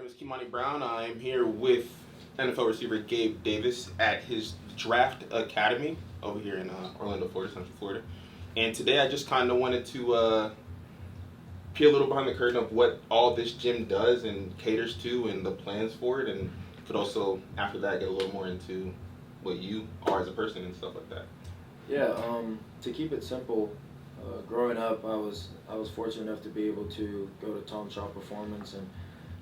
name is Kimani Brown. I'm here with NFL receiver Gabe Davis at his Draft Academy over here in Orlando, Florida, Central Florida. And today I just kind of wanted to peel a little behind the curtain of what all this gym does and caters to and the plans for it. And could also, after that, get a little more into what you are as a person and stuff like that. Yeah, to keep it simple, growing up, I was fortunate enough to be able to go to Tom Shaw Performance and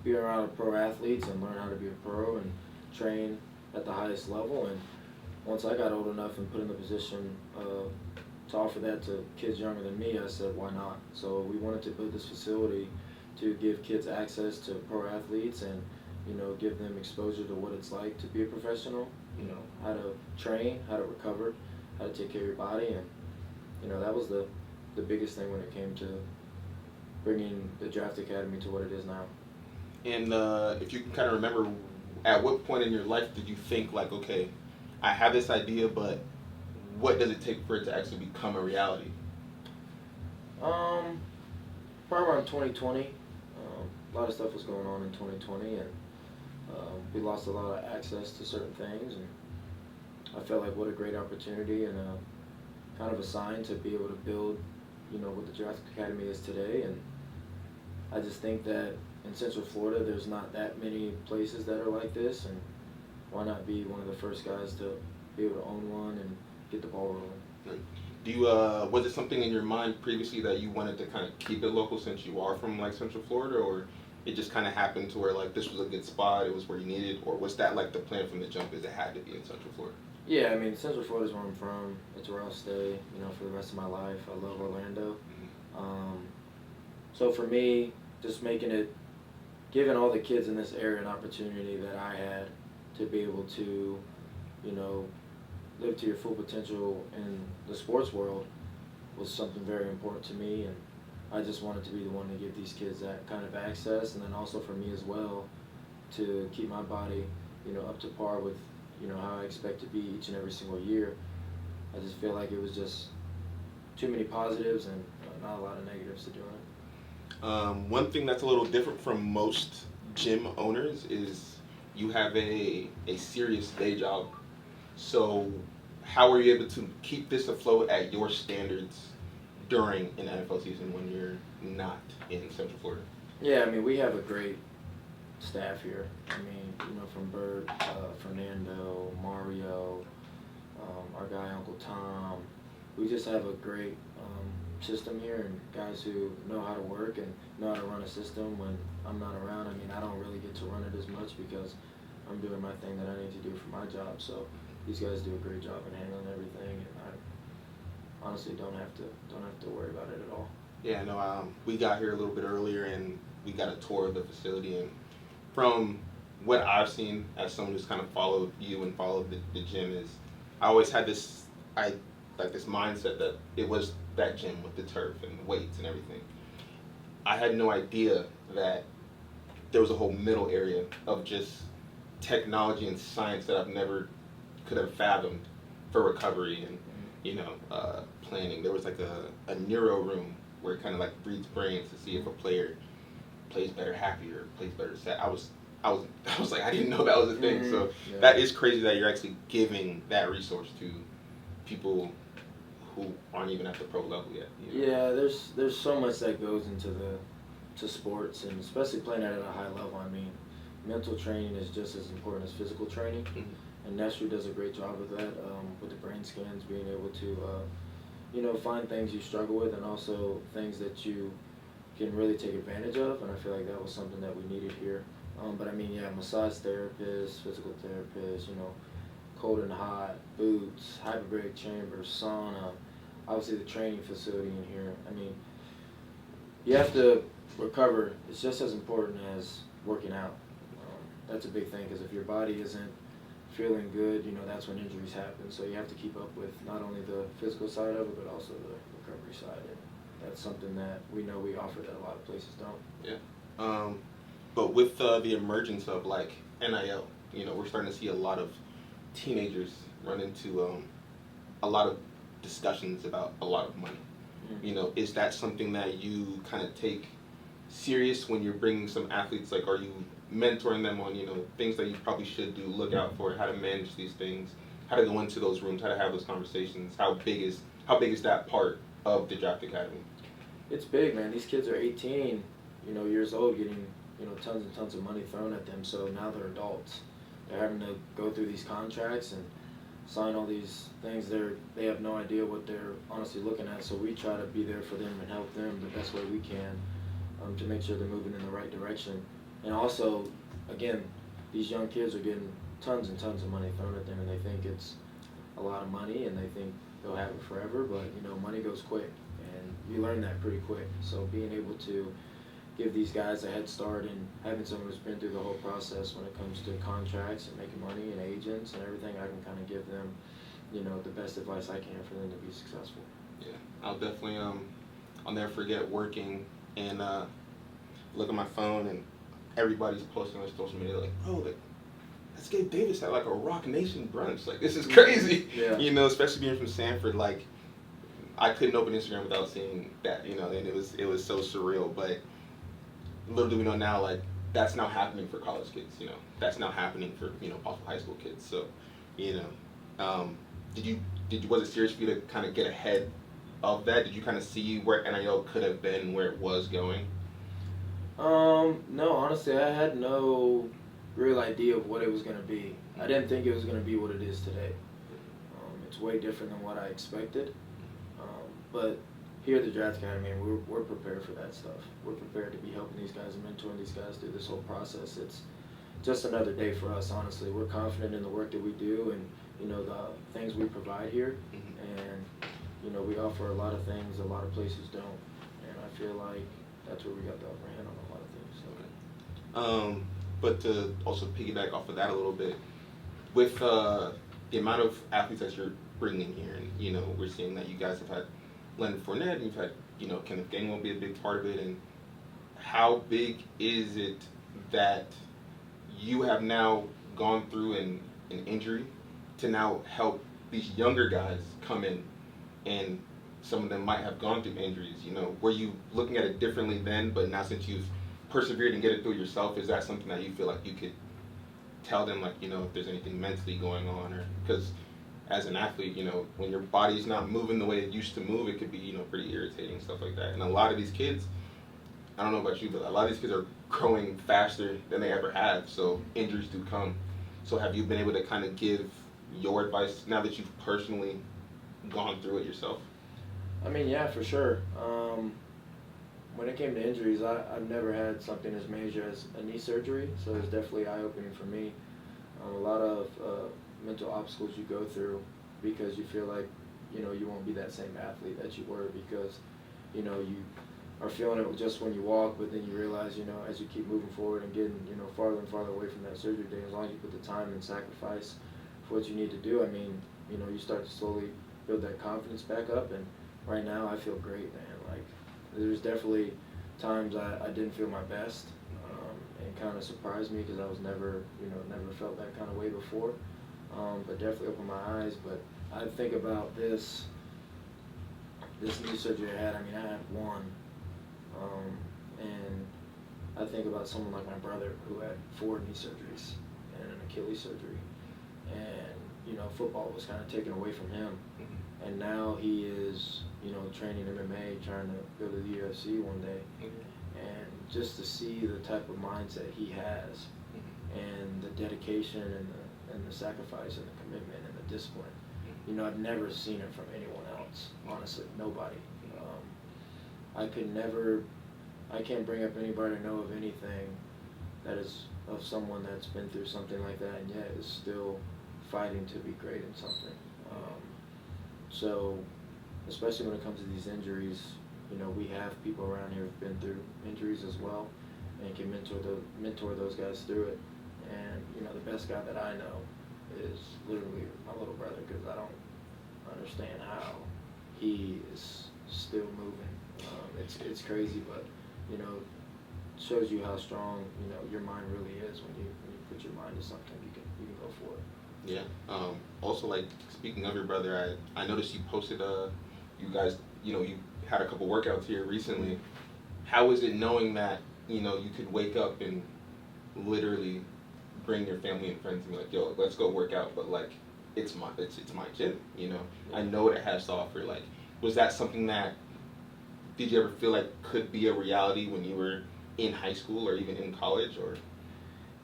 be around pro athletes and learn how to be a pro and train at the highest level. And once I got old enough and put in the position to offer that to kids younger than me, I said, why not? So we wanted to build this facility to give kids access to pro athletes and, give them exposure to what it's like to be a professional, how to train, how to recover, how to take care of your body. And, that was the biggest thing when it came to bringing the Draft Academy to what it is now. And if you can kind of remember, at what point in your life did you think, like, okay, I have this idea, but what does it take for it to actually become a reality? Probably around 2020. A lot of stuff was going on in 2020, and we lost a lot of access to certain things. And I felt like what a great opportunity and kind of a sign to be able to build, what the Draft Academy is today. And I just think that in Central Florida, there's not that many places that are like this, and why not be one of the first guys to be able to own one and get the ball rolling. Do you was it something in your mind previously that you wanted to kind of keep it local since you are from like Central Florida, or it just kind of happened to where like this was a good spot, it was where you needed, or was that like the plan from the jump is it had to be in Central Florida? Yeah, I mean, Central Florida is where I'm from. It's where I'll stay, for the rest of my life. I love Orlando. So for me, just giving all the kids in this area an opportunity that I had to be able to, live to your full potential in the sports world was something very important to me. And I just wanted to be the one to give these kids that kind of access, and then also for me as well to keep my body, up to par with, how I expect to be each and every single year. I just feel like it was just too many positives and not a lot of negatives to doing it. One thing that's a little different from most gym owners is you have a serious day job. So how are you able to keep this afloat at your standards during an NFL season when you're not in Central Florida? Yeah, I mean, we have a great staff here. I mean, from Bert, Fernando, Mario, our guy Uncle Tom. We just have a great system here, and guys who know how to work and know how to run a system when I'm not around. I mean, I don't really get to run it as much because I'm doing my thing that I need to do for my job. So these guys do a great job in handling everything, and I honestly don't have to worry about it at all. Yeah, no, we got here a little bit earlier and we got a tour of the facility, and from what I've seen as someone who's kind of followed you and followed the gym is I always had this mindset that it was that gym with the turf and the weights and everything. I had no idea that there was a whole middle area of just technology and science that I've never could have fathomed for recovery and planning. There was like a neuro room where it kind of like reads brains to see if a player plays better happy or plays better sad. I was like, I didn't know that was a thing. So yeah. That is crazy that you're actually giving that resource to people who aren't even at the pro level yet. Yeah, there's so much that goes into sports, and especially playing at a high level. I mean, mental training is just as important as physical training, and Nestry does a great job of that with the brain scans, being able to find things you struggle with and also things that you can really take advantage of. And I feel like that was something that we needed here. But I mean, yeah, massage therapists, physical therapists, cold and hot, boots, hyperbaric chambers, sauna, obviously the training facility in here. I mean, you have to recover. It's just as important as working out. That's a big thing, because if your body isn't feeling good, that's when injuries happen. So you have to keep up with not only the physical side of it, but also the recovery side. And that's something that we know we offer that a lot of places don't. Yeah. But with the emergence of like NIL, we're starting to see a lot of teenagers run into a lot of discussions about a lot of money. Is that something that you kind of take serious when you're bringing some athletes? Like, are you mentoring them on, things that you probably should do, look out for, how to manage these things, how to go into those rooms, how to have those conversations? How big is that part of the Draft Academy? It's big, man. These kids are 18, years old, getting, tons and tons of money thrown at them. So now they're adults. They're having to go through these contracts and sign all these things. They have no idea what they're honestly looking at. So we try to be there for them and help them the best way we can, to make sure they're moving in the right direction. And also, again, these young kids are getting tons and tons of money thrown at them, and they think it's a lot of money, and they think they'll have it forever. But money goes quick, and you learn that pretty quick. So being able to give these guys a head start and having someone who's been through the whole process when it comes to contracts and making money and agents and everything, I can kind of give them, the best advice I can for them to be successful. Yeah, I'll definitely I'll never forget working and look at my phone and everybody's posting on social media like, oh, that's Gabe Davis at like a Rock Nation brunch. Like, this is crazy. Yeah. Especially being from Sanford, like I couldn't open Instagram without seeing that, and it was so surreal. But little do we know now, like, that's now happening for college kids, that's now happening for, possible high school kids. So, was it serious for you to kind of get ahead of that? Did you kind of see where NIL could have been, where it was going? No, honestly, I had no real idea of what it was going to be. I didn't think it was going to be what it is today. It's way different than what I expected. But here at the Draft Academy, we're prepared for that stuff. We're prepared to be helping these guys and mentoring these guys through this whole process. It's just another day for us, honestly. We're confident in the work that we do and, the things we provide here. And, we offer a lot of things a lot of places don't. And I feel like that's where we got the upper hand on a lot of things. So. But to also piggyback off of that a little bit, with the amount of athletes that you're bringing here, and we're seeing that you guys have had Leonard Fournette, and you've had Kenneth Gainwell be a big part of it, and how big is it that you have now gone through an injury to now help these younger guys come in, and some of them might have gone through injuries, were you looking at it differently then, but now since you've persevered and get it through yourself, is that something that you feel like you could tell them, like, if there's anything mentally going on? Or because as an athlete, when your body's not moving the way it used to move, it could be, pretty irritating, stuff like that. And a lot of these kids, I don't know about you, but a lot of these kids are growing faster than they ever have, so injuries do come. So have you been able to kind of give your advice now that you've personally gone through it yourself? I mean, yeah, for sure. When it came to injuries, I've never had something as major as a knee surgery, so it's definitely eye-opening for me. A lot of mental obstacles you go through because you feel like, you won't be that same athlete that you were because, you are feeling it just when you walk, but then you realize, as you keep moving forward and getting, farther and farther away from that surgery day, as long as you put the time and sacrifice for what you need to do, I mean, you start to slowly build that confidence back up, and right now I feel great, man. Like, there's definitely times I didn't feel my best, and kind of surprised me because I was never felt that kind of way before, but definitely opened my eyes. But I think about this knee surgery I had. I mean, I had one, and I think about someone like my brother who had 4 knee surgeries and an Achilles surgery, and football was kind of taken away from him, and now he is training MMA, trying to go to the UFC one day, and just to see the type of mindset he has, and the dedication and the sacrifice and the commitment and the discipline, I've never seen it from anyone else. Honestly, nobody. I can't bring up anybody to know of anything that is of someone that's been through something like that and yet is still fighting to be great in something. So, especially when it comes to these injuries, we have people around here who've been through injuries as well and can mentor those guys through it. And, the best guy that I know is literally my little brother, because I don't understand how he is still moving. It's crazy, but, shows you how strong, your mind really is when you put your mind to something, you can go for it. Yeah. Also, like, speaking of your brother, I noticed you posted, you guys, you had a couple workouts here recently. how is it knowing that, you could wake up and literally bring your family and friends and be like, yo, let's go work out, but like it's my gym, I know what it has to offer. Like, was that something that, did you ever feel like could be a reality when you were in high school or even in college? Or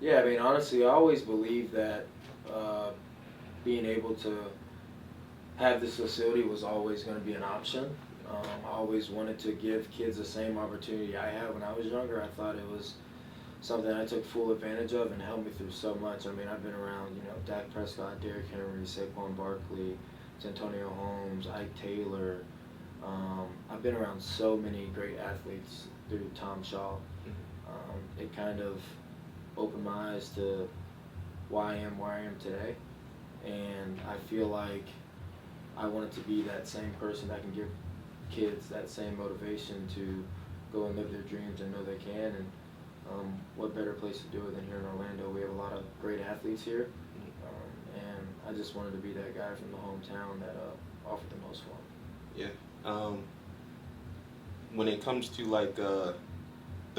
Yeah, I mean, honestly, I always believed that being able to have this facility was always going to be an option. I always wanted to give kids the same opportunity I had when I was younger. I thought it was something I took full advantage of and helped me through so much. I mean, I've been around, Dak Prescott, Derrick Henry, Saquon Barkley, Santonio Holmes, Ike Taylor. I've been around so many great athletes through Tom Shaw. It kind of opened my eyes to why I am where I am today. And I feel like I wanted to be that same person that can give kids that same motivation to go and live their dreams and know they can. And what better place to do it than here in Orlando? We have a lot of great athletes here, and I just wanted to be that guy from the hometown that offered the most for them. Yeah. When it comes to like the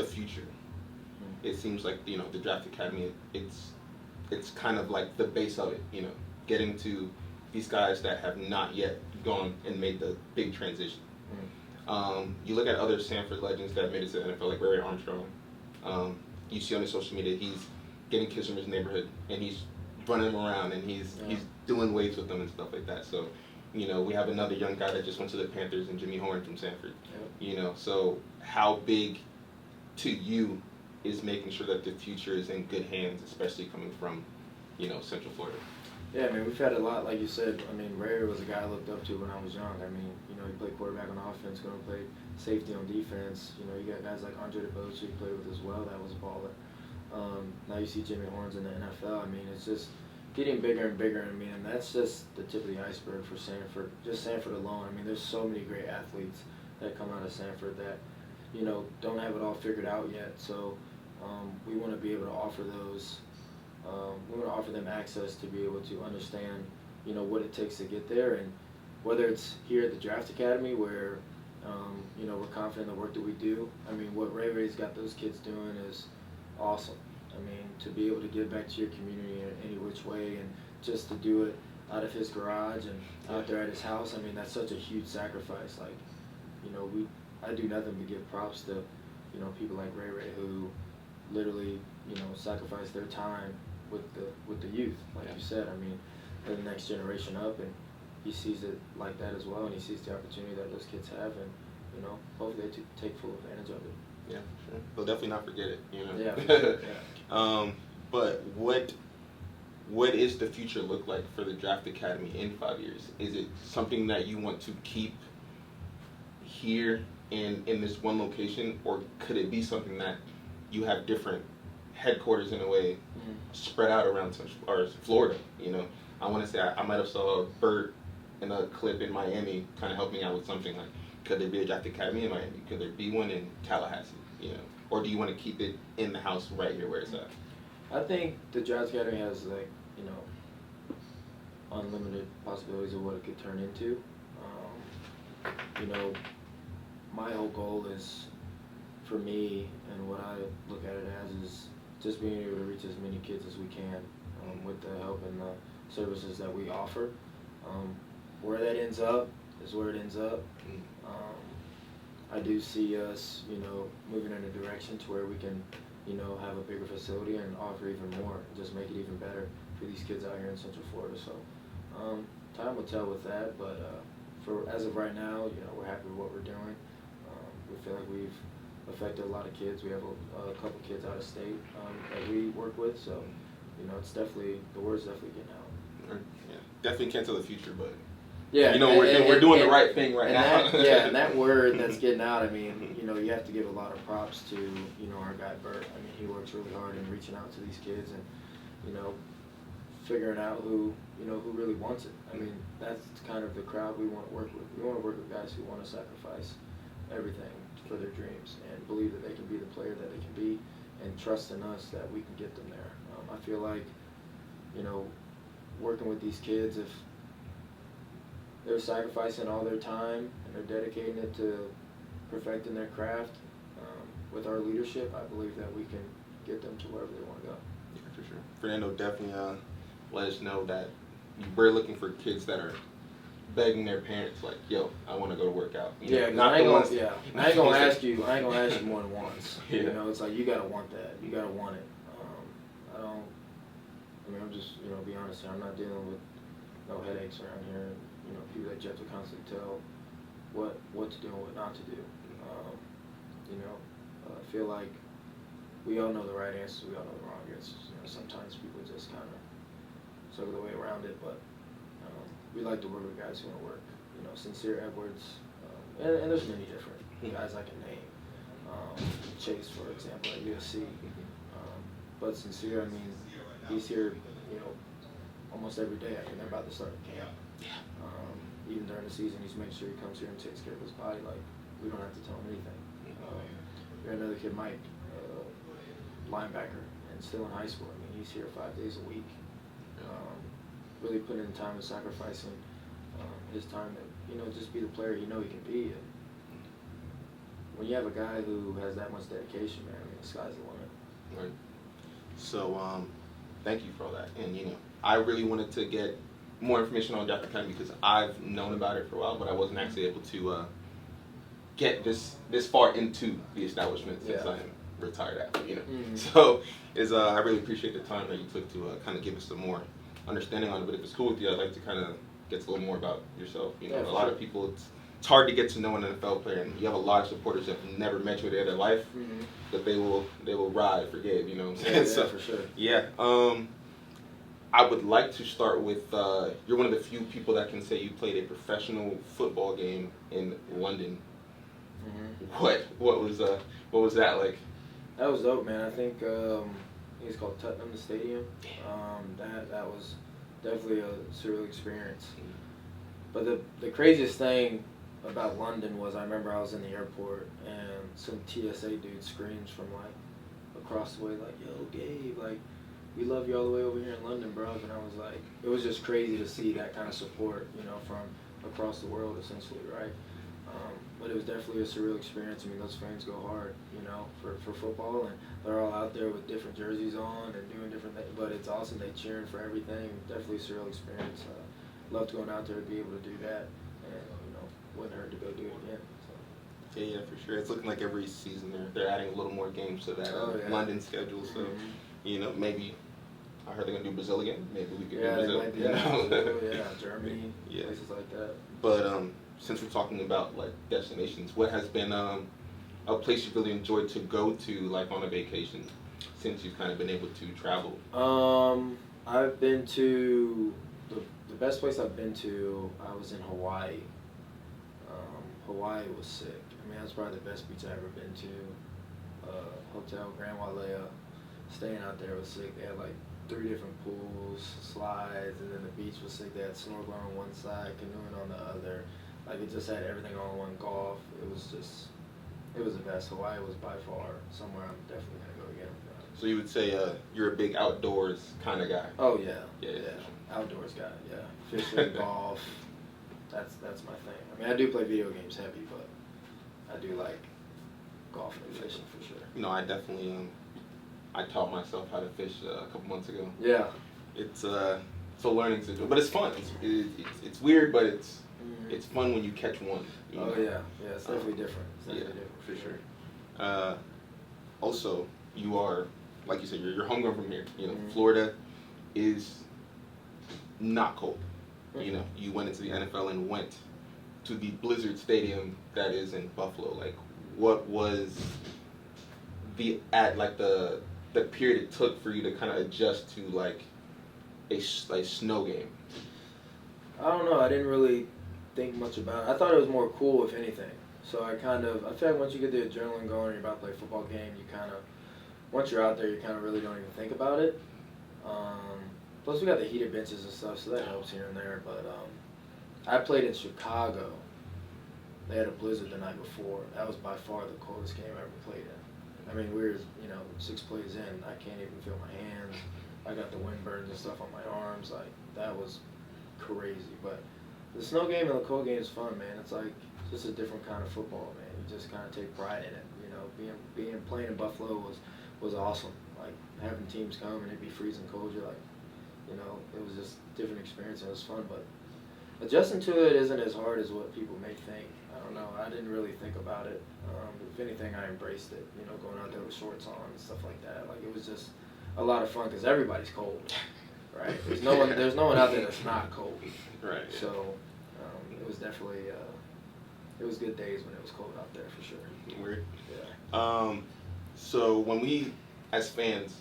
future, it seems like the Draft Academy, it's kind of like the base of it. Getting to these guys that have not yet gone and made the big transition. You look at other Sanford legends that made it to the NFL, like Ray Armstrong. You see on his social media, he's getting kids from his neighborhood and he's running them around and he's doing waves with them and stuff like that. So, we have another young guy that just went to the Panthers, and Jimmy Horn from Sanford. Yep. So how big to you is making sure that the future is in good hands, especially coming from, Central Florida? Yeah, I mean, we've had a lot, like you said. I mean, Ray was a guy I looked up to when I was young. I mean, he played quarterback on offense, going to play safety on defense. You got guys like Andre DeBose who he played with as well. That was a baller. Now you see Jimmy Horns in the NFL. I mean, it's just getting bigger and bigger. I mean, and that's just the tip of the iceberg for Sanford. Just Sanford alone. I mean, there's so many great athletes that come out of Sanford that, don't have it all figured out yet. So we want to be able to offer those. We want to offer them access to be able to understand, what it takes to get there, and whether it's here at the Draft Academy where, we're confident in the work that we do. I mean, what Ray Ray's got those kids doing is awesome. I mean, to be able to give back to your community in any which way, and just to do it out of his garage and out there at his house, I mean, that's such a huge sacrifice. Like, I do nothing but give props to, people like Ray Ray who literally, sacrifice their time with the youth, like you said. I mean, they're the next generation up, and he sees it like that as well, and he sees the opportunity that those kids have, and hopefully they take full advantage of it. Yeah, sure. They'll definitely not forget it. Yeah. But what is the future look like for the Draft Academy in 5 years? Is it something that you want to keep here in this one location, or could it be something that you have different headquarters in a way spread out around Florida? I want to say I might have saw Bert in a clip in Miami kind of helping out with something like, could there be a Draft Academy in Miami? Could there be one in Tallahassee? Or do you want to keep it in the house right here where it's at? I think the Draft Academy has unlimited possibilities of what it could turn into. My whole goal is, for me, and what I look at it as, is just being able to reach as many kids as we can with the help and the services that we offer. Where that ends up is where it ends up. I do see us, moving in a direction to where we can, have a bigger facility and offer even more, just make it even better for these kids out here in Central Florida. So time will tell with that, but as of right now, we're happy with what we're doing. We feel like we've affected a lot of kids. We have a couple kids out of state that we work with, so it's definitely, the word's definitely getting out. Yeah, definitely can't tell the future, but yeah, we're doing the right thing right now. And that word that's getting out, I mean, you have to give a lot of props to our guy Bert. I mean, he works really hard in reaching out to these kids and figuring out who really wants it. I mean, that's kind of the crowd we want to work with. We want to work with guys who want to sacrifice everything for their dreams and believe that they can be the player that they can be, and trust in us that we can get them there. I feel like, working with these kids, if they're sacrificing all their time and they're dedicating it to perfecting their craft, with our leadership, I believe that we can get them to wherever they want to go. Yeah, for sure. Fernando, definitely let us know that we're looking for kids that are begging their parents, like, yo, I want to go to work out. Yeah, not I ain't the gonna, ones. yeah, I ain't gonna ask you. I ain't gonna ask you more than once. Yeah. You know, it's like you gotta want that. You gotta want it. I don't. I mean, I'm just be honest here. I'm not dealing with no headaches around here. You know, people that you have to constantly tell what to do and what not to do. I feel like we all know the right answers. We all know the wrong answers. You know, sometimes people just kind of circle their way around it, but we like to work with guys who want to work. You know, Sincere Edwards, and there's many different guys I can name. Chase, for example, at USC. But Sincere, I mean, he's here, almost every day. I mean, they're about to start camp. Even during the season, he's making sure he comes here and takes care of his body. Like, we don't have to tell him anything. We had another kid, Mike, linebacker, and still in high school. I mean, he's here 5 days a week. Really putting in time and sacrificing his time to, just be the player he can be. And when you have a guy who has that much dedication, man, I mean, the sky's the limit. Right. So, thank you for all that. And, I really wanted to get more information on Dr. Academy because I've known about it for a while, but I wasn't actually able to get this far into the establishment since I'm retired athlete, Mm-hmm. So, I really appreciate the time that you took to kind of give us some more understanding on it. But if it's cool with you, I'd like to kind of get a little more about yourself. A lot of people, it's hard to get to know an NFL player, and you have a lot of supporters that have never met you in their life, but they will ride for Gabe. You know what I'm saying? Yeah, So, for sure. Yeah. I would like to start with you're one of the few people that can say you played a professional football game in London. Mm-hmm. What was that like? That was dope, man. I think it's called Tottenham, the stadium. That was definitely a surreal experience. But the craziest thing about London was I remember I was in the airport and some TSA dude screams from like across the way like, "Yo, Gabe, like, we love you all the way over here in London, bro." And I was like, it was just crazy to see that kind of support, from across the world essentially, right? But it was definitely a surreal experience. I mean, those fans go hard, for football, and they're all out there with different jerseys on and doing different things. But it's awesome. They cheering for everything. Definitely a surreal experience. Loved going out there to be able to do that, and wouldn't hurt to go do it again. So. Yeah, for sure. It's looking like every season they're adding a little more games to that London schedule. So, maybe I heard they're gonna do Brazil again. Maybe we could do Brazil. Brazil, Germany, places like that. But since we're talking about like destinations, what has been a place you've really enjoyed to go to, like on a vacation, since you've kind of been able to travel? I've been to the best place I've been to. I was in Hawaii. Hawaii was sick. I mean, that's probably the best beach I've ever been to. Hotel Grand Wailea. Staying out there was sick. They had like 3 different pools, slides, and then the beach was sick. They had snorkeling on one side, canoeing on the other. Like, it just had everything all in one. Golf. It was the best. Hawaii was by far somewhere I'm definitely gonna go again. So you would say you're a big outdoors kind of guy? Oh yeah. Yeah. Outdoors guy. Yeah. Fishing, golf. That's my thing. I mean, I do play video games heavy, but I do like golfing and fishing for sure. I definitely I taught myself how to fish a couple months ago. Yeah. It's a learning situation, but it's fun. It's weird, but it's fun when you catch one. Oh yeah, it's definitely different. It's definitely different for sure. Also, you are, like you said, you're homegrown from here. Florida is not cold. You went into the NFL and went to the Blizzard Stadium that is in Buffalo. Like, what was the period it took for you to kind of adjust to like a snow game? I don't know. I didn't really think much about it. I thought it was more cool, if anything. So I feel like once you get the adrenaline going and you're about to play a football game, once you're out there, you kind of really don't even think about it. Plus we got the heated benches and stuff, so that helps here and there. But I played in Chicago. They had a blizzard the night before. That was by far the coldest game I ever played in. I mean, we were, 6 plays in. I can't even feel my hands. I got the wind burns and stuff on my arms. Like, that was crazy. But the snow game and the cold game is fun, man. It's like just a different kind of football, man. You just kind of take pride in it. being playing in Buffalo was awesome. Like having teams come and it'd be freezing cold. You're like, it was just a different experience. It was fun, but adjusting to it isn't as hard as what people may think. I don't know. I didn't really think about it. If anything, I embraced it. Going out there with shorts on and stuff like that. Like it was just a lot of fun because everybody's cold, right? There's no one out there that's not cold. Right. Yeah. So it was definitely it was good days when it was cold out there for sure. Weird. Yeah. So when we, as fans,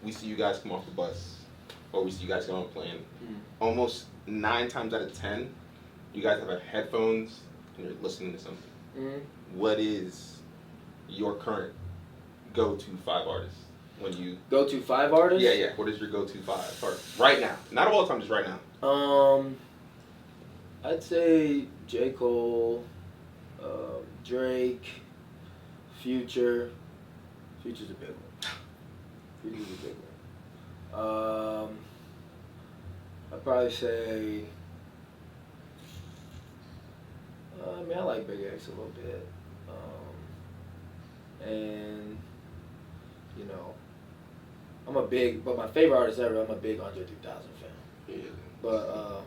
we see you guys come off the bus, or we see you guys go on a plane, almost 9 times out of 10, you guys have headphones and you're listening to something. Mm-hmm. What is your current go-to 5 artists when you go-to 5 artists? Yeah. What is your go-to 5 artists right now? Not of all time, just right now. I'd say J. Cole, Drake, Future. Future's a big one. I'd probably say. I like Big X a little bit. And but my favorite artist ever, I'm a big Andre 3000 fan. Yeah. But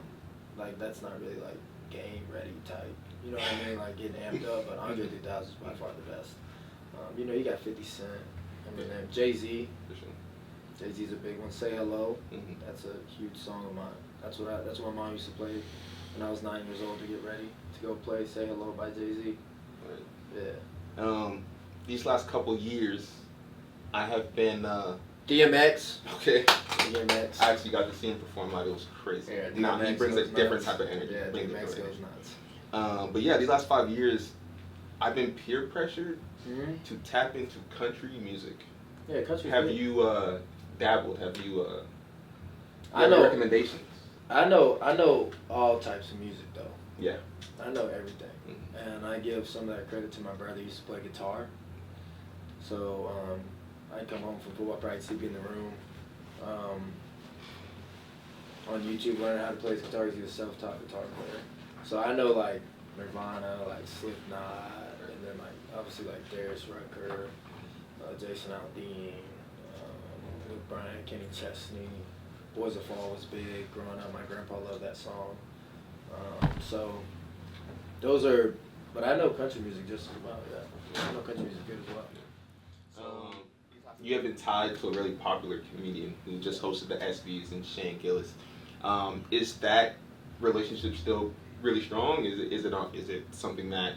that's not really like game ready type. You know what I mean? Like getting amped up, but Andre 3000 is by far the best. You got 50 Cent, Eminem, Jay-Z. For sure. Jay-Z's a big one. Say Hello. Mm-hmm. That's a huge song of mine. That's what my mom used to play when I was 9 years old to get ready to go play Say Hello by Jay-Z. Right. Yeah. These last couple years, I have been DMX. Okay. DMX. I actually got to see him perform live. It was crazy. Yeah, Now he brings a goes different nuts. type of energy. Yeah, Brings a DMX different goes energy. nuts. But yeah, these last 5 years, I've been peer pressured Mm-hmm. to tap into country music. Yeah, country. Have you dabbled? Have you? I know recommendations. I know all types of music though. Yeah. I know everything, Mm-hmm. and I give some of that credit to my brother. He used to play guitar, so I'd come home from football practice, he'd be in the room, on YouTube learning how to play his guitar. He's a self-taught guitar player, so I know like Nirvana, like Slipknot, and then like obviously like Darius Rucker, Jason Aldean, Luke Bryan, Kenny Chesney. Boys of Fall was big growing up. My grandpa loved that song. So those are, but I know country music just as well. Yeah, I know country music good as well. You have been tied to a really popular comedian who just hosted the ESPYs and Shane Gillis. Is that relationship still really strong? Is it something that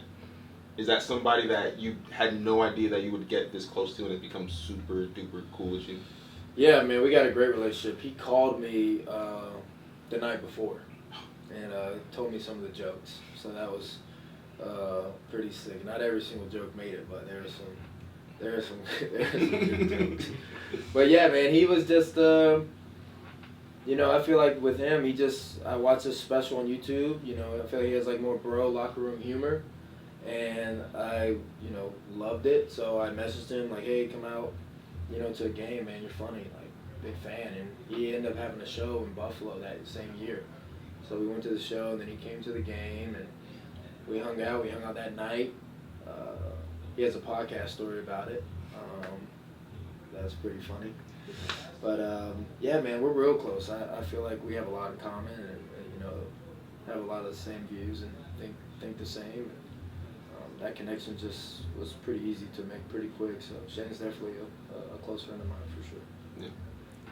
is that somebody that you had no idea that you would get this close to and it becomes super duper cool with you? Yeah, man, we got a great relationship. He called me the night before and told me some of the jokes. So that was pretty sick. Not every single joke made it, but there are some good jokes. But yeah, man, he was just I feel like with him, I watched his special on YouTube. I feel like he has like more bro locker room humor, and I loved it. So I messaged him like, hey, come out. To a game, man, you're funny, like, big fan. And he ended up having a show in Buffalo that same year. So we went to the show, and then he came to the game, and we hung out that night. He has a podcast story about it. That's pretty funny. But, yeah, man, we're real close. I feel like we have a lot in common and have a lot of the same views and think the same. That connection just was pretty easy to make pretty quick. So Shane's definitely a close friend of mine for sure.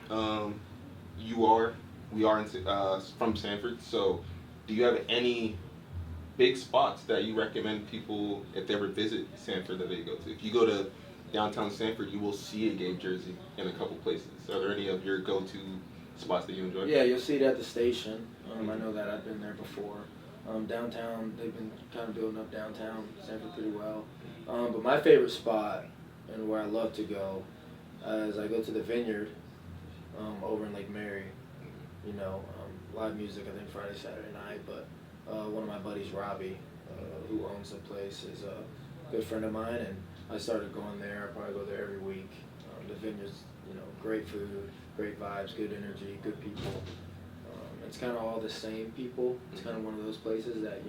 Yeah. We are from Sanford. So, do you have any big spots that you recommend people if they ever visit Sanford that they go to? If you go to downtown Sanford, you will see a Gabe jersey in a couple places. Are there any of your go-to spots that you enjoy? Yeah, you'll see it at the station. I know that. I've been there before. Downtown, they've been kind of building up downtown Sanford pretty well. But my favorite spot and where I love to go is I go to the Vineyard over in Lake Mary. Live music, I think Friday, Saturday night. But one of my buddies, Robbie, who owns the place, is a good friend of mine, and I started going there. I probably go there every week. The Vineyard's, great food, great vibes, good energy, good people. It's kind of all the same people. It's kind of one of those places that,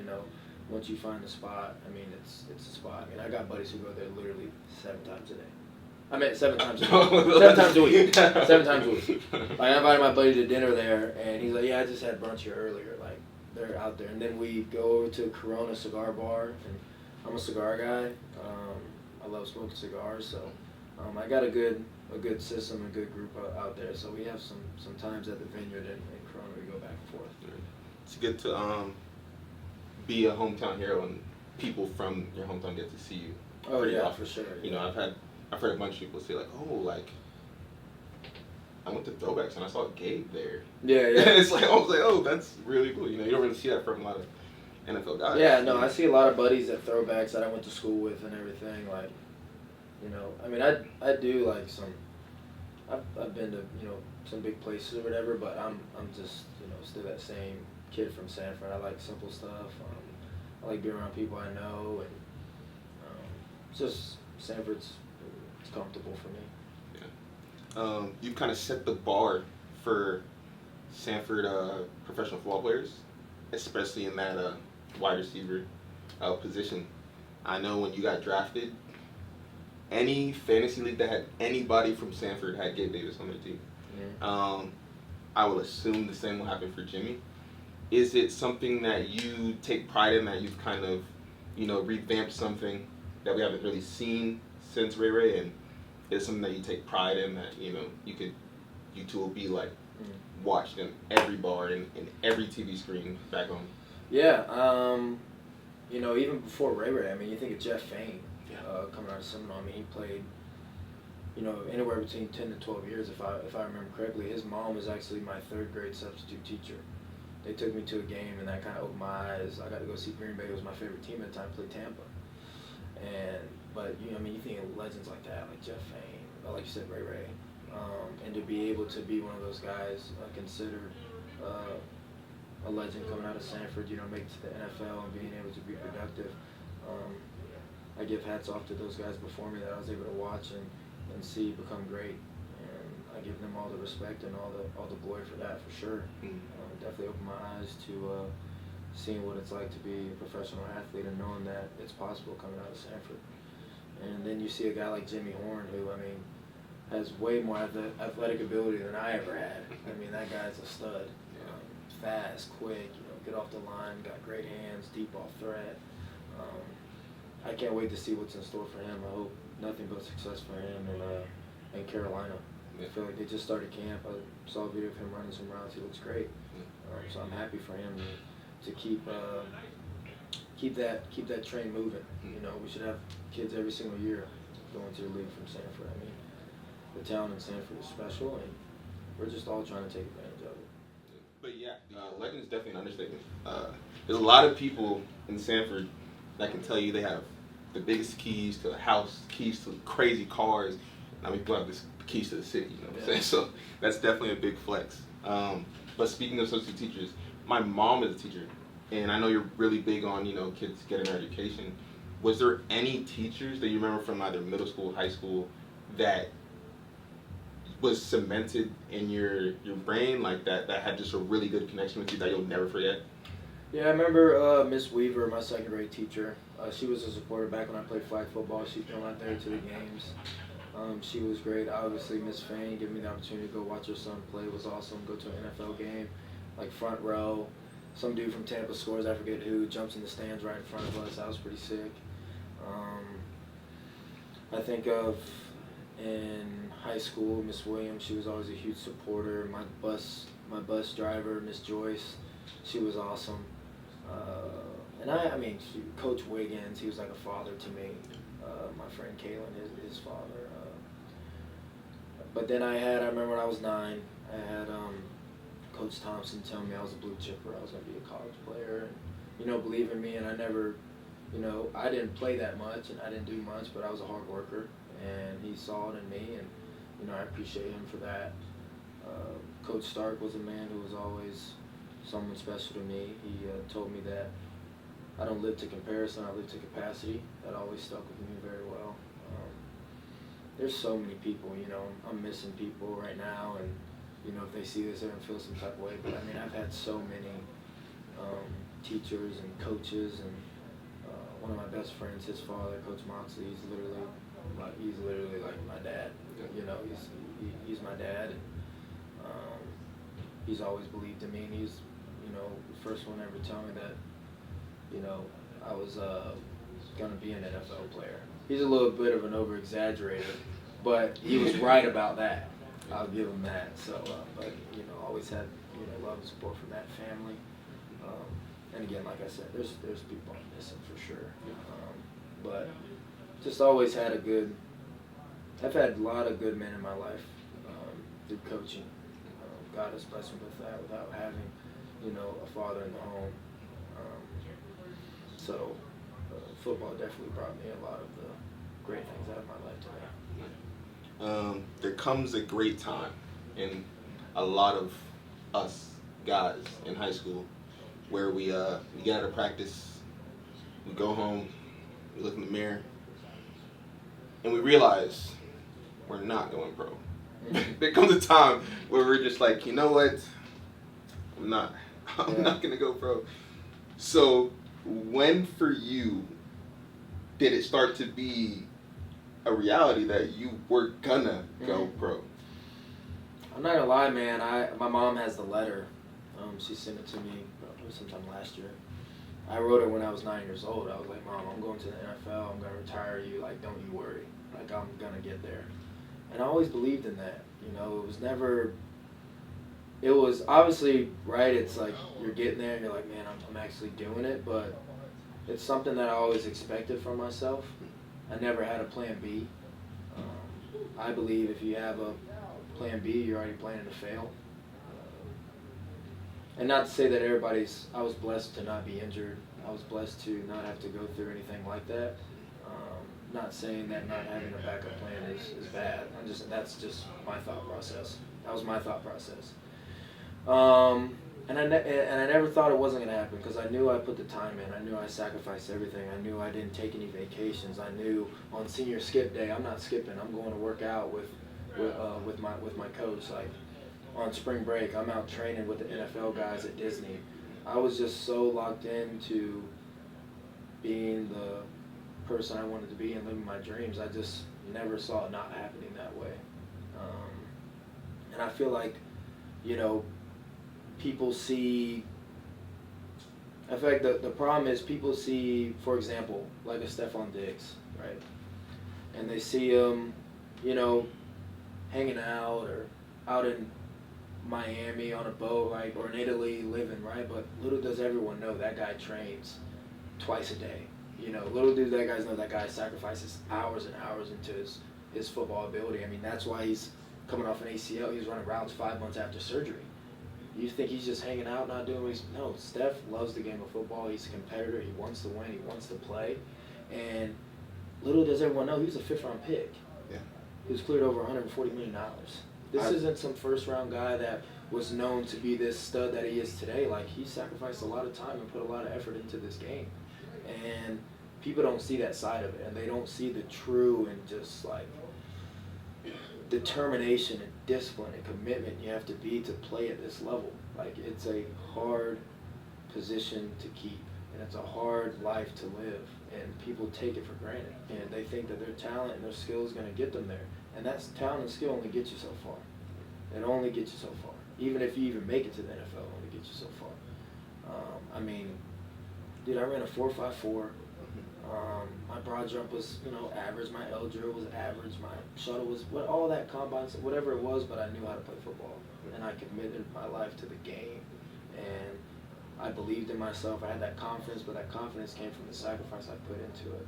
once you find the spot, I mean, it's a spot. I mean, I got buddies who go there literally 7 times a day. I mean, 7 times a week. 7 times a week. 7 times a week. Like, I invited my buddy to dinner there, and he's like, yeah, I just had brunch here earlier. Like, they're out there. And then we go over to Corona Cigar Bar, and I'm a cigar guy. I love smoking cigars, so I got a good system, a good group out there. So we have some times at the vineyard and Corona. We go back and forth. It's good to be a hometown hero, and people from your hometown get to see you. Oh yeah, often. For sure. You know, I've heard a bunch of people say like, oh, like I went to Throwbacks and I saw Gabe there. Yeah, yeah. It's like, I was like, oh, that's really cool. You know, you don't really see that from a lot of NFL guys. Yeah, no, I see a lot of buddies at Throwbacks that I went to school with and everything. Like, you know, I mean, I do like I've been to, you know, some big places or whatever, but I'm just, you know, still that same kid from Sanford. I like simple stuff. I like being around people I know, and it's just Sanford's it's comfortable for me. Yeah. You kind of set the bar for Sanford professional football players, especially in that wide receiver position. I know when you got drafted, any fantasy league that had anybody from Sanford had Gabe Davis on their team. Yeah. I will assume the same will happen for Jimmy. Is it something that you take pride in, that you've kind of, you know, revamped something that we haven't really seen since Ray, and it's something that you take pride in, that, you know, you two will be like watched in every bar and in every TV screen back home? Yeah, you know, even before Ray, I mean, you think of Jeff Fain, coming out of Seminole. I mean, he played, you know, anywhere between 10 to 12 years, if I remember correctly. His mom was actually my 3rd grade substitute teacher. They took me to a game, and that kind of opened my eyes. I got to go see Green Bay. It was my favorite team at the time, played Tampa. But you know, I mean, you think of legends like that, like Jeff Fain, like you said, Ray, and to be able to be one of those guys considered a legend coming out of Sanford, you know, make it to the NFL and being able to be productive. I give hats off to those guys before me that I was able to watch and see become great, and I give them all the respect and all the glory for that, for sure. Definitely opened my eyes to seeing what it's like to be a professional athlete and knowing that it's possible coming out of Sanford. And then you see a guy like Jimmy Horn, who, I mean, has way more athletic ability than I ever had. I mean, that guy's a stud. Fast, quick, you know, get off the line, got great hands, deep off threat. I can't wait to see what's in store for him. I hope nothing but success for him in Carolina. I feel like they just started camp. I saw a video of him running some routes. He looks great. So I'm happy for him to keep that train moving. You know, we should have kids every single year going to the league from Sanford. I mean, the talent in Sanford is special, and we're just all trying to take advantage of it. But yeah, legend is definitely an understatement. There's a lot of people in Sanford that can tell you they have the biggest keys to the house, keys to crazy cars. Now we have the keys to the city, you know what I'm saying? So that's definitely a big flex. But speaking of substitute teachers, my mom is a teacher, and I know you're really big on, you know, kids getting their education. Was there any teachers that you remember from either middle school, high school, that was cemented in your brain, like that had just a really good connection with you that you'll never forget? Yeah, I remember Miss Weaver, my 2nd grade teacher. She was a supporter back when I played flag football. She'd come out there to the games. She was great. Obviously, Miss Fain giving me the opportunity to go watch her son play was awesome. Go to an NFL game, like front row. Some dude from Tampa scores, I forget who, jumps in the stands right in front of us. That was pretty sick. I think of in high school, Miss Williams. She was always a huge supporter. My bus driver, Miss Joyce, she was awesome. And I mean, Coach Wiggins, he was like a father to me. My friend Kalen, his father. But then I remember when I was 9, I had Coach Thompson tell me I was a blue chipper, I was going to be a college player, and, you know, believe in me. And I never, you know, I didn't play that much and I didn't do much, but I was a hard worker, and he saw it in me, and, you know, I appreciate him for that. Coach Stark was a man who was always someone special to me. He told me that I don't live to comparison, I live to capacity. That always stuck with me very well. There's so many people, you know, I'm missing people right now, and, you know, if they see this, they're going to feel some type of way. But, I mean, I've had so many teachers and coaches, and one of my best friends, his father, Coach Moxley, he's literally like my dad. You know, he's my dad, and he's always believed in me, and he's, you know, the first one to ever tell me that, you know, I was gonna be an NFL player. He's a little bit of an over-exaggerator, but he was right about that. I'll give him that. So, but you know, always had, you know, love and support from that family. And again, like I said, there's people I'm missing for sure. But just always had I've had a lot of good men in my life through coaching. God has blessed me with that without having, you know, a father in the home. So football definitely brought me a lot of the great things out of my life today. There comes a great time in a lot of us guys in high school where we get out of practice, we go home, we look in the mirror, and we realize we're not going pro. There comes a time where we're just like, you know what, I'm not gonna go pro. So when for you did it start to be a reality that you were gonna go pro? I'm not gonna lie, man. My mom has the letter. She sent it to me sometime last year. I wrote it when I was 9 years old. I was like, Mom, I'm going to the NFL. I'm gonna retire you. Like, don't you worry. Like, I'm gonna get there. And I always believed in that. You know, it was never. It was obviously right. It's like you're getting there, and you're like, man, I'm actually doing it. But it's something that I always expected from myself. I never had a plan B. I believe if you have a plan B, you're already planning to fail. And not to say that I was blessed to not be injured. I was blessed to not have to go through anything like that. Not saying that not having a backup plan is bad. That's just my thought process. That was my thought process. And I never thought it wasn't going to happen because I knew I put the time in. I knew I sacrificed everything. I knew I didn't take any vacations. I knew on senior skip day, I'm not skipping. I'm going to work out with my coach. Like on spring break, I'm out training with the NFL guys at Disney. I was just so locked into being the person I wanted to be and living my dreams. I just never saw it not happening that way. And I feel like, you know, people see, in fact, the problem is people see, for example, like a Stephon Diggs, right? And they see him, you know, hanging out or out in Miami on a boat, like, or in Italy living, right? But little does everyone know that guy trains twice a day. You know, little do that guys know that guy sacrifices hours and hours into his football ability. I mean, that's why he's coming off an ACL. He's running routes 5 months after surgery. You think he's just hanging out, not doing what he's... No, Steph loves the game of football. He's a competitor. He wants to win. He wants to play. And little does everyone know, he was a fifth-round pick. Yeah. He was cleared over $140 million. This isn't some first-round guy that was known to be this stud that he is today. Like, he sacrificed a lot of time and put a lot of effort into this game. And people don't see that side of it. And they don't see the true and just, like, determination and discipline and commitment you have to be to play at this level. Like, it's a hard position to keep, and it's a hard life to live, and people take it for granted, and they think that their talent and their skill is going to get them there, and that's talent and skill only get you so far. It only gets you so far. Even if you even make it to the NFL, it only gets you so far. I mean, dude, I ran a 4.54. My broad jump was, you know, average. My L drill was average. My shuttle was all that combine, whatever it was. But I knew how to play football, and I committed my life to the game. And I believed in myself. I had that confidence, but that confidence came from the sacrifice I put into it.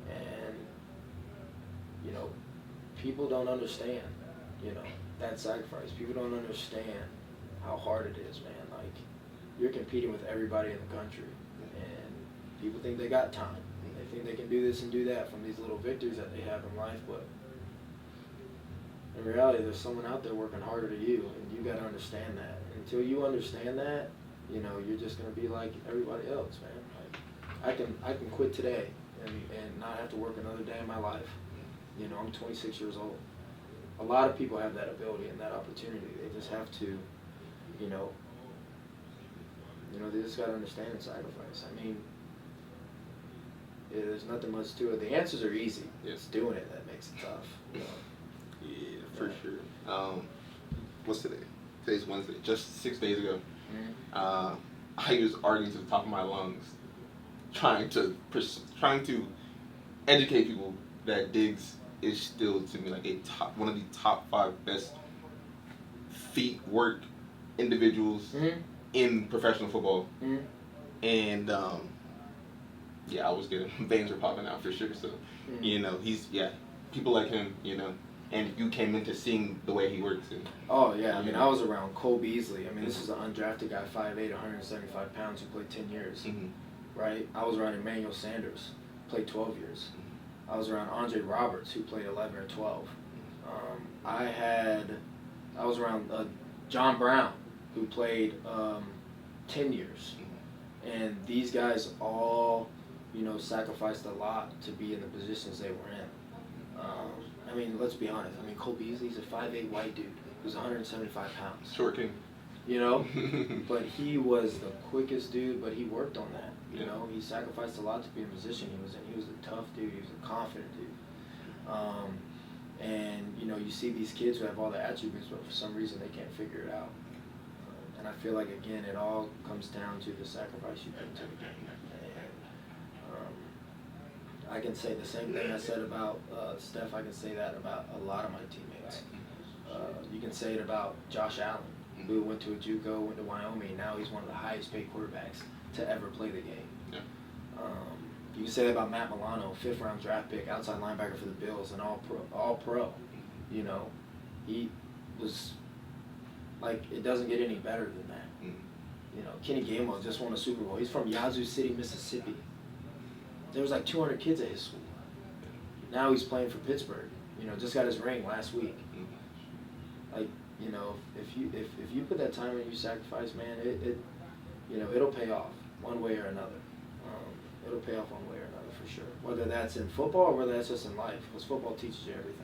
And you know, people don't understand, you know, that sacrifice. People don't understand how hard it is, man. Like, you're competing with everybody in the country, and people think they got time. They think they can do this and do that from these little victories that they have in life, but in reality, there's someone out there working harder than you, and you got to understand that. Until you understand that, you know, you're just going to be like everybody else, man. Like, I can quit today and not have to work another day in my life. You know, I'm 26 years old. A lot of people have that ability and that opportunity. They just have to, you know, they just got to understand and sacrifice. I mean, There's nothing much to it. The answers are easy. Yeah. It's doing it that makes it tough. You know? Yeah, for sure. What's today? Today's Wednesday. Just 6 days ago, I was arguing to the top of my lungs, trying to educate people that Diggs is still, to me, like one of the top 5 best feet work individuals in professional football. And yeah, I was getting veins were popping out for sure. So you know, people like him, you know, and you came into seeing the way he works. And, oh yeah, I mean, I was around Cole Beasley. I mean, this is an undrafted guy, 5'8", 175 pounds, who played 10 years, right? I was around Emmanuel Sanders, played 12 years. I was around Andre Roberts, who played 11 or 12. I was around John Brown, who played 10 years. And these guys all, you know, sacrificed a lot to be in the positions they were in. I mean, let's be honest. I mean, Cole Beasley's a 5'8" white dude who's 175 pounds. Short king. You know? But he was the quickest dude, but he worked on that. You know? He sacrificed a lot to be in the position he was in. He was a tough dude. He was a confident dude. And, you know, you see these kids who have all the attributes, but for some reason they can't figure it out. And I feel like, again, it all comes down to the sacrifice you put into the game. I can say the same thing I said about Steph. I can say that about a lot of my teammates. You can say it about Josh Allen, who went to a JUCO, went to Wyoming, and now he's one of the highest paid quarterbacks to ever play the game. Yeah. You can say that about Matt Milano, 5th round draft pick, outside linebacker for the Bills, and all pro. You know, he was like, it doesn't get any better than that. You know, Kenny Gainwell just won a Super Bowl. He's from Yazoo City, Mississippi. There was like 200 kids at his school. Now he's playing for Pittsburgh. You know, just got his ring last week. Like, you know, if you put that time and you sacrifice, man, it you know, it'll pay off one way or another. It'll pay off one way or another for sure. Whether that's in football or whether that's just in life, because football teaches you everything.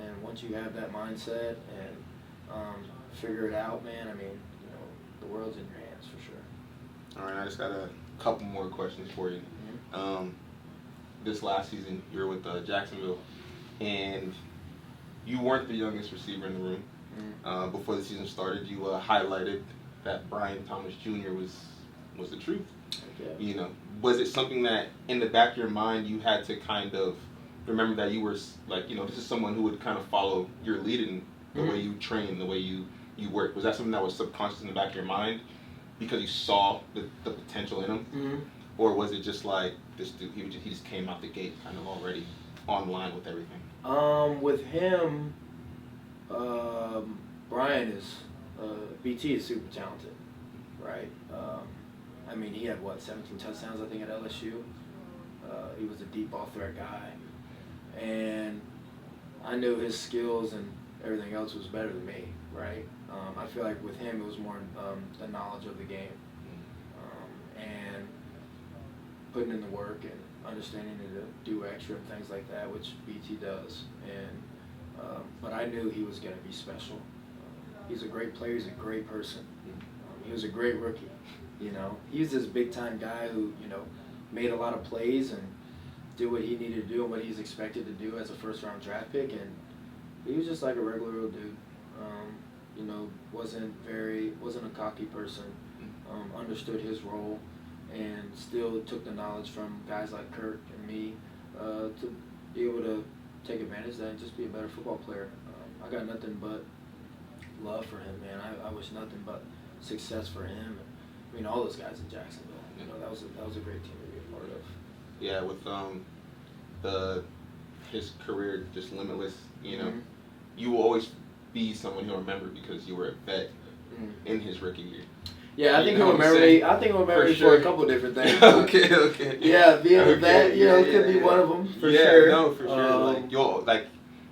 And once you have that mindset and figure it out, man, I mean, you know, the world's in your hands for sure. All right, I just got a couple more questions for you. This last season, you were with Jacksonville, and you weren't the youngest receiver in the room. Before the season started, you highlighted that Brian Thomas Jr. was the truth. Okay. You know, was it something that in the back of your mind you had to kind of remember that you were like, you know, this is someone who would kind of follow your lead in the way you train, the way you work? Was that something that was subconscious in the back of your mind because you saw the potential in him? Or was it just like this dude, he just came out the gate kind of already online with everything? With him, Brian is, BT is super talented, right? I mean, he had, 17 touchdowns, I think, at LSU. He was a deep ball threat guy. And I knew his skills and everything else was better than me, right? I feel like with him, it was more the knowledge of the game. And putting in the work and understanding to do extra and things like that, which BT does. And but I knew he was going to be special. He's a great player. He's a great person. He was a great rookie. You know, he was this big time guy who, you know, made a lot of plays and did what he needed to do and what he's expected to do as a 1st round draft pick. And he was just like a regular old dude. You know, wasn't a cocky person. Understood his role. And still took the knowledge from guys like Kirk and me to be able to take advantage of that and just be a better football player. I got nothing but love for him, man. I wish nothing but success for him. I mean, all those guys in Jacksonville. You know, that was a great team to be a part of. Yeah, with his career just limitless. You know, you will always be someone he'll remember because you were a vet in his rookie year. Yeah, I think he'll remember me. I think he'll remember me for a couple of different things. Okay. Yeah, being a vet, you know, could be one of them for sure. No, for sure.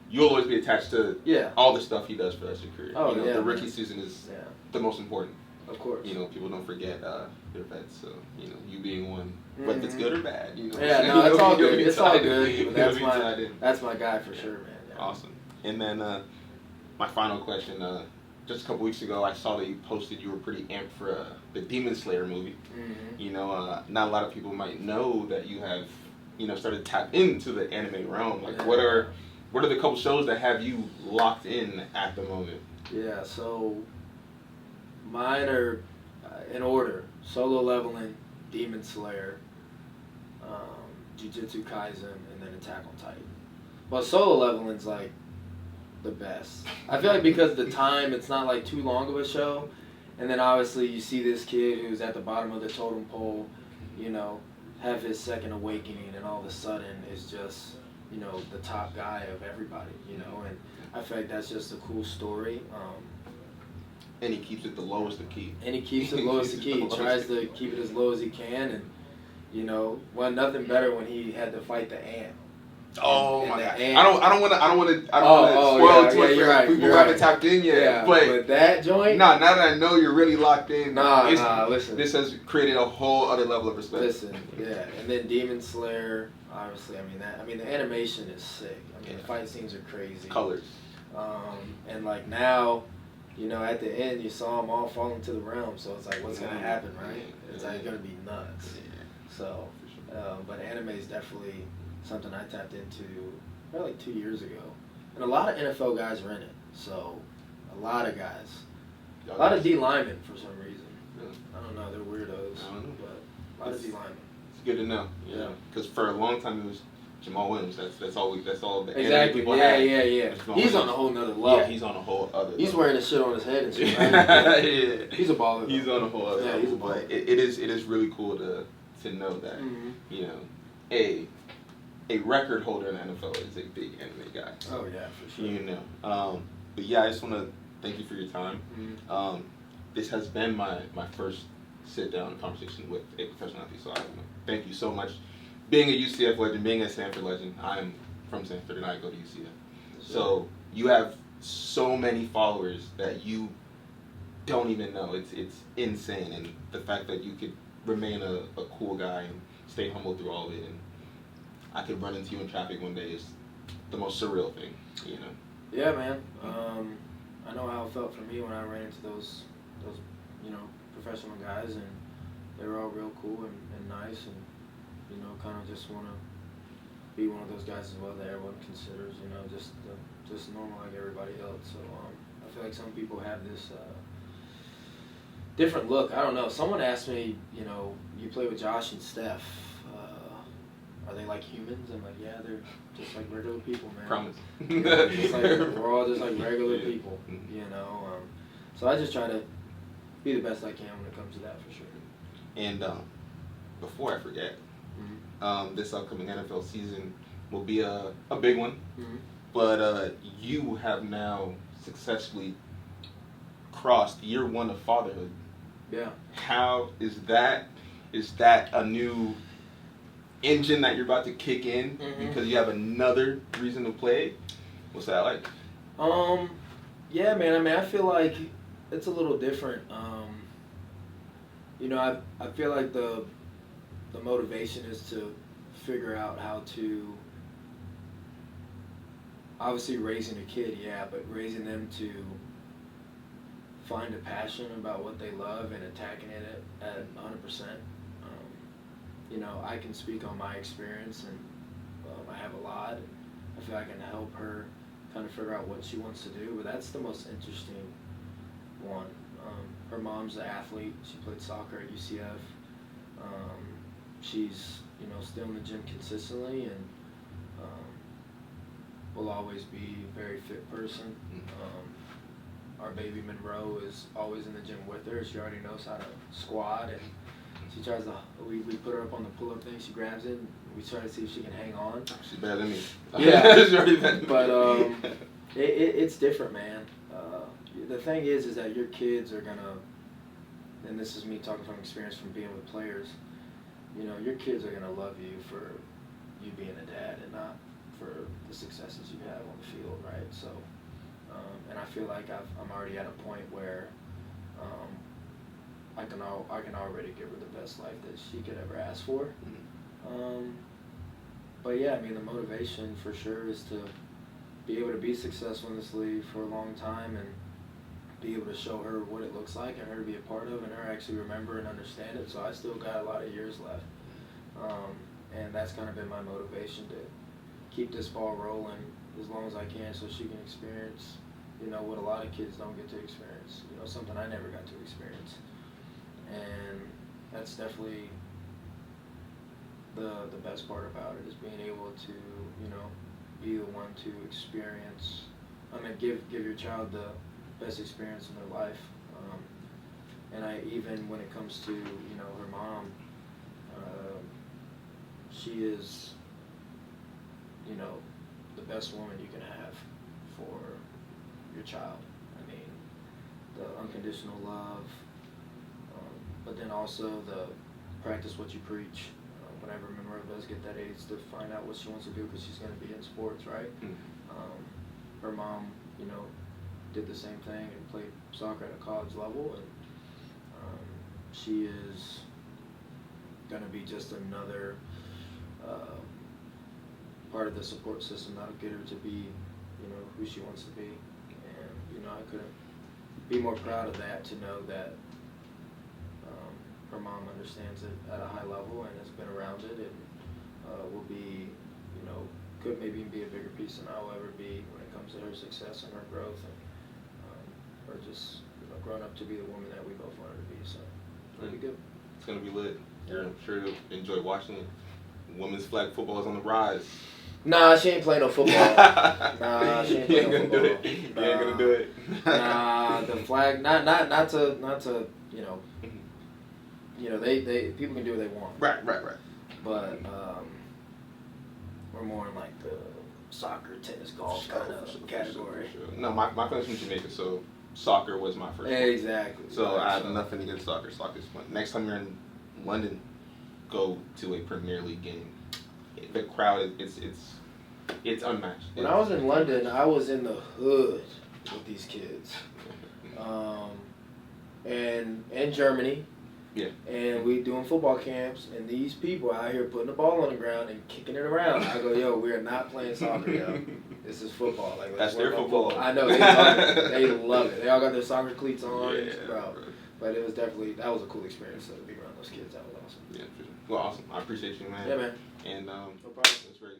You'll always be attached to all the stuff he does for the rest of your career. Oh, you know, the rookie season is the most important. Of course. You know, people don't forget their vets. So you know, you being one, whether it's good or bad. You know. Yeah, no, it's all good. It's all good. That's my guy for sure, man. Yeah. Awesome. And then my final question. Just a couple weeks ago, I saw that you posted you were pretty amped for the Demon Slayer movie. You know, not a lot of people might know that you have started to tap into the anime realm? Like, Yeah. what are the couple shows that have you locked in at the moment? Yeah, so mine are in order: Solo Leveling, Demon Slayer, Jujutsu Kaisen, and then Attack on Titan. Well, Solo Leveling's like the best. I feel like because the time, it's not like too long of a show, and then obviously you see this kid who's at the bottom of the totem pole, have his second awakening, and all of a sudden is just the top guy of everybody, and I feel like that's just a cool story. And he keeps it the lowest of key. And he keeps it lowest of key. He tries to keep it as low as he can, and nothing better when he had to fight the ant. Oh my god! Ant. I don't want to spoil too much you're for right, people you're who haven't right. tapped in yet. Yeah, but that joint. now that I know you're really locked in, Listen. This has created a whole other level of respect. Listen, yeah, and then Demon Slayer. Obviously, the animation is sick. The fight scenes are crazy. Colors. And like now, at the end, you saw them all fall into the realm. So it's like, what's gonna happen, right? It's like gonna be nuts. Yeah. So, but anime is definitely something I tapped into probably like 2 years ago, and a lot of NFL guys are in it. So, a lot of guys, a lot of D linemen for some reason. Really? I don't know, they're weirdos. I don't know. But a lot of D linemen. It's good to know. Yeah. Because for a long time it was Jamal Williams. That's all the Exactly. people Yeah, had. yeah. He's on a whole nother level. Yeah, he's on a whole other level. He's wearing the shit on his head and shit, right? Yeah. He's a baller. He's on a whole other level. He's a baller. But it is really cool to know that, a record holder in the NFL is a big anime guy. Oh yeah, for sure. But yeah, I just want to thank you for your time. Mm-hmm. This has been my first sit-down conversation with a professional athlete, so I want to thank you so much. Being a UCF legend, being a Stanford legend, I am from Stanford and I go to UCF. So you have so many followers that you don't even know. It's insane, and the fact that you could remain a cool guy and stay humble through all of it, and I could run into you in traffic one day is the most surreal thing, Yeah, man. I know how it felt for me when I ran into those professional guys, and they were all real cool and nice, and kind of just want to be one of those guys as well that everyone considers, just normal like everybody else. So I feel like some people have this different look. I don't know. Someone asked me, you play with Josh and Steph. Are they like humans? I'm like, yeah, they're just like regular people, man. Promise. We're all just like regular people, Mm-hmm. So I just try to be the best I can when it comes to that, for sure. And before I forget, Mm-hmm. this upcoming NFL season will be a big one. Mm-hmm. But you have now successfully crossed year one of fatherhood. Yeah. How is that? Is that a new engine that you're about to kick in because you have another reason to play? What's that like? Yeah, man. I feel like it's a little different. I feel like the motivation is to figure out how to, obviously raising a kid, yeah, but raising them to find a passion about what they love and attacking it at 100%. I can speak on my experience, and I have a lot. I feel I can help her kind of figure out what she wants to do, but that's the most interesting one. Her mom's an athlete. She played soccer at UCF. She's still in the gym consistently, and will always be a very fit person. Our baby Monroe is always in the gym with her. She already knows how to squat, and she tries to. We put her up on the pull-up thing. She grabs it. And we try to see if she can hang on. She's better than me. Yeah, She's already better than me. But it's different, man. The thing is that your kids are gonna, and this is me talking from experience from being with players. Your kids are gonna love you for you being a dad, and not for the successes you have on the field, right? So, and I feel like I'm already at a point where I can already give her the best life that she could ever ask for. But yeah, the motivation for sure is to be able to be successful in this league for a long time, and be able to show her what it looks like, and her to be a part of, and her actually remember and understand it. So I still got a lot of years left. and that's kind of been my motivation to keep this ball rolling as long as I can, so she can experience, what a lot of kids don't get to experience. Something I never got to experience, and that's definitely the best part about it, is being able to, be the one to experience. Give your child the best experience in their life. And even when it comes to, her mom, she is, the best woman you can have for your child. The unconditional love, but then also the practice what you preach. Whenever Monroe does get that age to find out what she wants to do, because she's going to be in sports, right? Her mom, did the same thing and played soccer at a college level, and she is going to be just another part of the support system that'll get her to be, who she wants to be. And, I couldn't be more proud of that, to know that her mom understands it at a high level and has been around it, and will be, could maybe even be a bigger piece than I'll ever be when it comes to her success and her growth, and her just, growing up to be the woman that we both wanted to be. So it'll be good. It's gonna be lit. Yeah. I'm sure you'll enjoy watching it. Women's flag football is on the rise. Nah, she ain't playing no football. Nah, she ain't playing no football. You ain't gonna do it. Nah, the flag, not to, they people can do what they want. Right. But we're more in like the soccer, tennis, golf kind of category. For sure. No, my family's from Jamaica, so soccer was my first. Exactly. So I have nothing against soccer. Soccer's fun. Next time you're in London, go to a Premier League game. The crowd, it's unmatched. When I was in London, I was in the hood with these kids, and in Germany. Yeah. And we doing football camps, and these people out here putting the ball on the ground and kicking it around. I go, yo, we are not playing soccer, yo. This is football. Like, that's their football. I know, they love it. They love it. They all got their soccer cleats on, bro. But it was definitely, that was a cool experience to be around those kids. That was awesome. Yeah, for sure. Well, awesome. I appreciate you, man. Yeah, man. And no problem. That's great.